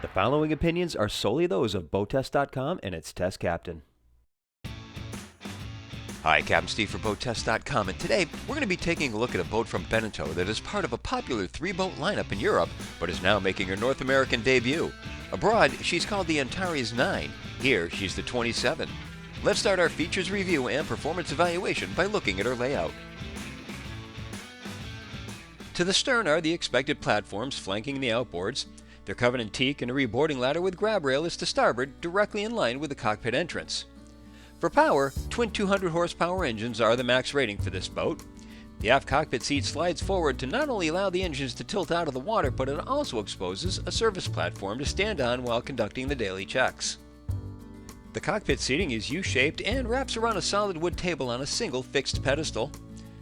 The following opinions are solely those of BoatTest.com and its test captain. Hi, Captain Steve for BoatTest.com, and today we're going to be taking a look at a boat from BENETEAU that is part of a popular three-boat lineup in Europe, but is now making her North American debut. Abroad, she's called the Antares 9. Here, she's the 27. Let's start our features review and performance evaluation by looking at her layout. To the stern are the expected platforms flanking the outboards. They're covered in teak, and a reboarding ladder with grab rail is to starboard, directly in line with the cockpit entrance. For power, twin 200 horsepower engines are the max rating for this boat. The aft cockpit seat slides forward to not only allow the engines to tilt out of the water, but it also exposes a service platform to stand on while conducting the daily checks. The cockpit seating is U-shaped and wraps around a solid wood table on a single fixed pedestal.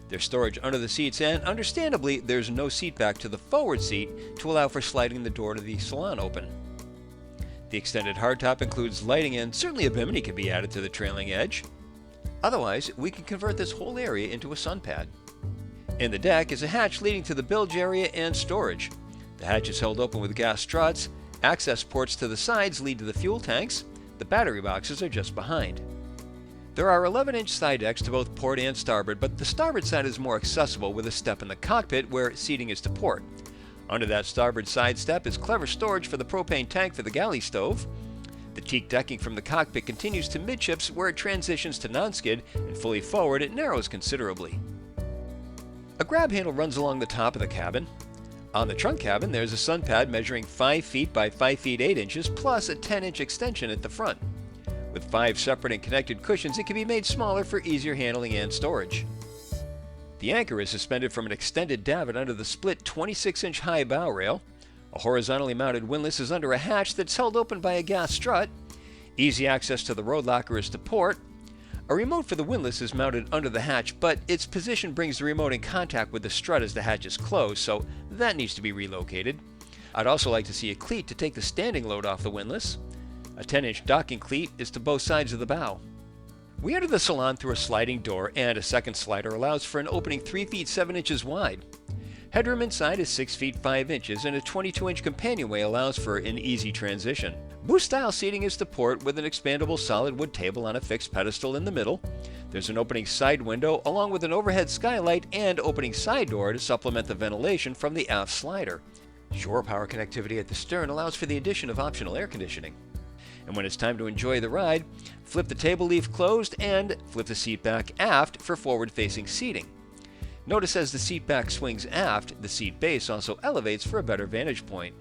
There's storage under the seats, and understandably, there's no seat back to the forward seat to allow for sliding the door to the salon open. The extended hardtop includes lighting, and certainly a bimini can be added to the trailing edge. Otherwise, we can convert this whole area into a sun pad. In the deck is a hatch leading to the bilge area and storage. The hatch is held open with gas struts. Access ports to the sides lead to the fuel tanks. The battery boxes are just behind. There are 11-inch side decks to both port and starboard, but the starboard side is more accessible with a step in the cockpit where seating is to port. Under that starboard side step is clever storage for the propane tank for the galley stove. The teak decking from the cockpit continues to midships where it transitions to non-skid, and fully forward it narrows considerably. A grab handle runs along the top of the cabin. On the trunk cabin there's a sun pad measuring 5 feet by 5 feet 8 inches plus a 10-inch extension at the front. With 5 separate and connected cushions, it can be made smaller for easier handling and storage. The anchor is suspended from an extended davit under the split 26-inch high bow rail. A horizontally mounted windlass is under a hatch that's held open by a gas strut. Easy access to the road locker is to port. A remote for the windlass is mounted under the hatch, but its position brings the remote in contact with the strut as the hatch is closed, so that needs to be relocated. I'd also like to see a cleat to take the standing load off the windlass. A 10-inch docking cleat is to both sides of the bow. We enter the salon through a sliding door, and a second slider allows for an opening 3 feet 7 inches wide. Headroom inside is 6 feet 5 inches, and a 22-inch companionway allows for an easy transition. Booth-style seating is to port with an expandable solid wood table on a fixed pedestal in the middle. There's an opening side window along with an overhead skylight and opening side door to supplement the ventilation from the aft slider. Shore power connectivity at the stern allows for the addition of optional air conditioning. And when it's time to enjoy the ride, flip the table leaf closed and flip the seat back aft for forward-facing seating. Notice as the seat back swings aft, the seat base also elevates for a better vantage point.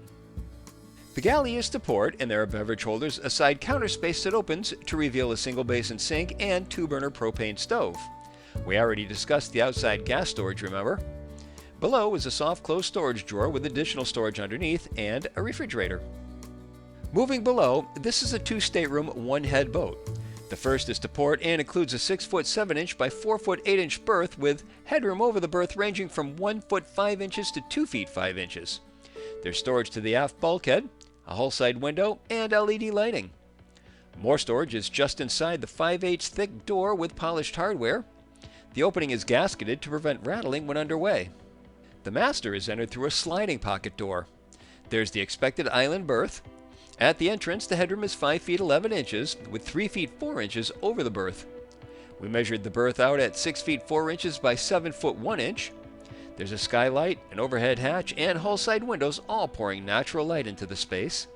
The galley is to port, and there are beverage holders, a side counter space that opens to reveal a single basin sink and 2-burner propane stove. We already discussed the outside gas storage, remember? Below is a soft close storage drawer with additional storage underneath and a refrigerator. Moving below, this is a 2-stateroom, 1-head boat. The first is to port and includes a 6 foot 7 inch by 4 foot 8 inch berth with headroom over the berth ranging from 1 foot 5 inches to 2 feet 5 inches. There's storage to the aft bulkhead, a hull side window, and LED lighting. More storage is just inside the 5/8 thick door with polished hardware. The opening is gasketed to prevent rattling when underway. The master is entered through a sliding pocket door. There's the expected island berth. At the entrance, the headroom is 5 feet 11 inches with 3 feet 4 inches over the berth. We measured the berth out at 6 feet 4 inches by 7 foot 1 inch. There's a skylight, an overhead hatch, and hull side windows, all pouring natural light into the space.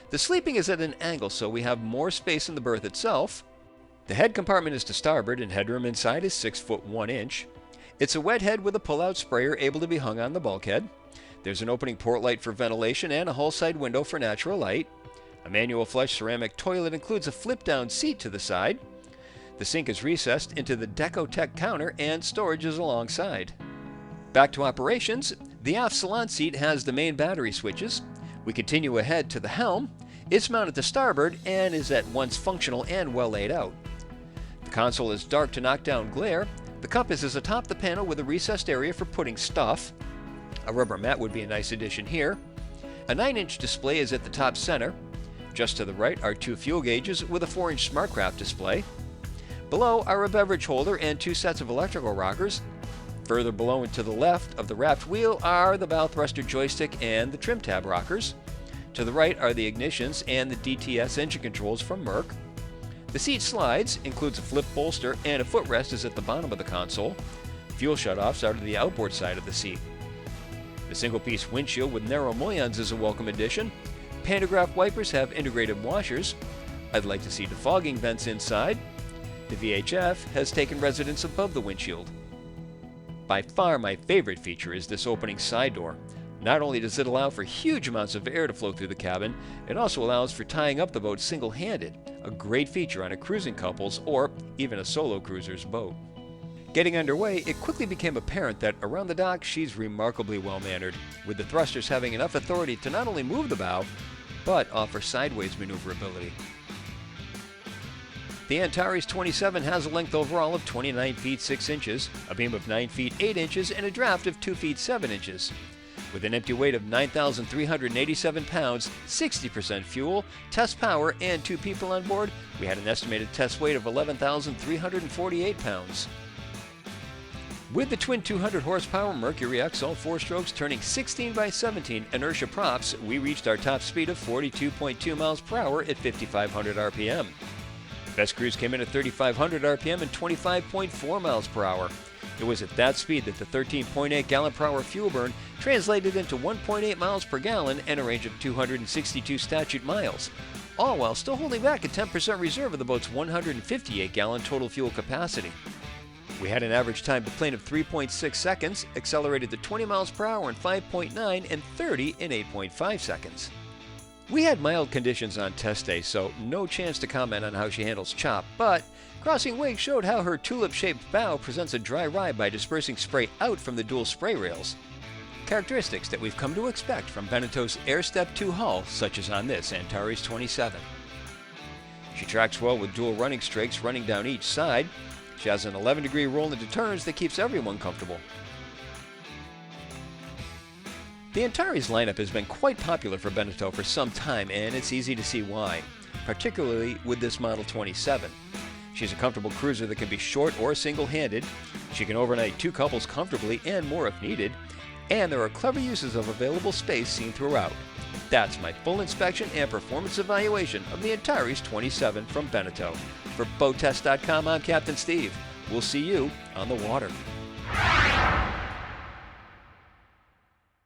The sleeping is at an angle, so we have more space in the berth itself. The head compartment is to starboard, and headroom inside is 6 foot 1 inch. It's a wet head with a pull-out sprayer able to be hung on the bulkhead. There's an opening port light for ventilation and a hull side window for natural light. A manual flush ceramic toilet includes a flip-down seat to the side. The sink is recessed into the Decotech counter and storage is alongside. Back to operations, the aft salon seat has the main battery switches. We continue ahead to the helm. It's mounted to starboard and is at once functional and well laid out. The console is dark to knock down glare. The compass is atop the panel with a recessed area for putting stuff. A rubber mat would be a nice addition here. A 9-inch display is at the top center. Just to the right are 2 fuel gauges with a 4-inch SmartCraft display. Below are a beverage holder and 2 sets of electrical rockers. Further below and to the left of the wrapped wheel are the bow thruster joystick and the trim tab rockers. To the right are the ignitions and the DTS engine controls from Merck. The seat slides, includes a flip bolster, and a footrest is at the bottom of the console. Fuel shutoffs are to the outboard side of the seat. The single-piece windshield with narrow mullions is a welcome addition. Pantograph wipers have integrated washers. I'd like to see defogging vents inside. The VHF has taken residence above the windshield. By far my favorite feature is this opening side door. Not only does it allow for huge amounts of air to flow through the cabin, it also allows for tying up the boat single-handed, a great feature on a cruising couple's or even a solo cruiser's boat. Getting underway, it quickly became apparent that around the dock she's remarkably well-mannered, with the thrusters having enough authority to not only move the bow, but offer sideways maneuverability. The Antares 27 has a length overall of 29 feet 6 inches, a beam of 9 feet 8 inches, and a draft of 2 feet 7 inches. With an empty weight of 9,387 pounds, 60% fuel, test power, and 2 people on board, we had an estimated test weight of 11,348 pounds. With the twin 200 horsepower Mercury XL 4-strokes turning 16x17 inertia props, we reached our top speed of 42.2 miles per hour at 5,500 RPM. Best cruise came in at 3,500 RPM and 25.4 miles per hour. It was at that speed that the 13.8 gallon per hour fuel burn translated into 1.8 miles per gallon and a range of 262 statute miles, all while still holding back a 10% reserve of the boat's 158 gallon total fuel capacity. We had an average time to plane of 3.6 seconds, accelerated to 20 miles per hour in 5.9 and 30 in 8.5 seconds. We had mild conditions on test day, so no chance to comment on how she handles chop, but crossing wake showed how her tulip-shaped bow presents a dry ride by dispersing spray out from the dual spray rails. Characteristics that we've come to expect from BENETEAU's Air Step 2 hull, such as on this Antares 27. She tracks well with dual running strakes running down each side. She has an 11-degree roll into turns that keeps everyone comfortable. The Antares lineup has been quite popular for BENETEAU for some time, and it's easy to see why, particularly with this Model 27. She's a comfortable cruiser that can be short or single-handed. She can overnight 2 couples comfortably and more if needed, and there are clever uses of available space seen throughout. That's my full inspection and performance evaluation of the Antares 27 from BENETEAU. For BoatTest.com, I'm Captain Steve. We'll see you on the water.